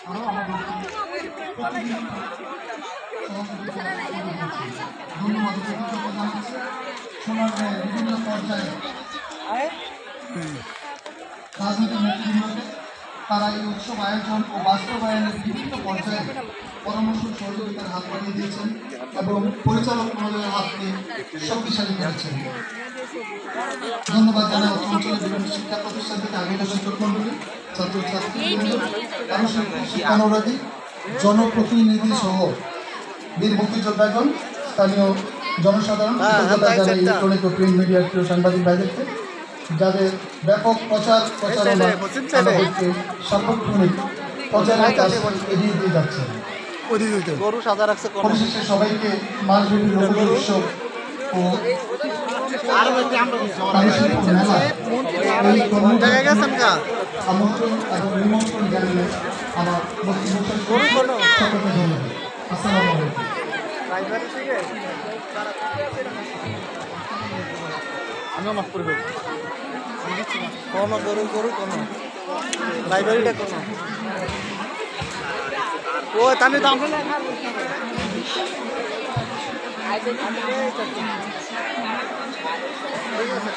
আরও আমাদেরকে প্রতিদিন ধন্যবাদ ও কৃতজ্ঞতা জানাচ্ছি। সমাজের বিভিন্ন পর্যায়ে রাজনৈতিক নেতৃবৃন্দকে তারা এই উৎসব আয়োজন ও বাস্তবায়নের বিভিন্ন পর্যায়ে পরামর্শ সহযোগিতার হাত বাড়িয়ে দিয়েছেন এবং পরিচালক মহোদয়ের হাতকে শক্তিশালী করেছেন। ধন্যবাদ জানাই অঞ্চলের বিভিন্ন শিক্ষা প্রতিষ্ঠান থেকে আগত শিক্ষক মন্ডলী, ছাত্রছাত্রীবৃন্দ, শিক্ষানুরাগী, জনপ্রতিনিধি সহ বীর মুক্তিযোদ্ধাগণ, স্থানীয় জনসাধারণ, ইলেকট্রনিক ও প্রিন্ট মিডিয়ার প্রিয় সাংবাদিক ভাইদেরকে, যাদের ব্যাপক প্রচারণা আমাদেরকে সার্বক্ষণিক প্রচারের কাজ এগিয়ে দিয়ে যাচ্ছে। পরিশেষে সবাইকে মাসব্যাপী রবীন্দ্র উৎসব ও আমন্ত্রণ এবং নিমন্ত্রণ জানিয়ে আমার বক্তব্য শেষ করে সকলকে ধন্যবাদ। আসসালামু আলাইকুম। আমিও মাফ করবো কোনো গরু কোনো লাইব্রেরিটা কোনো ও তাহলে দাম ঠিক আছে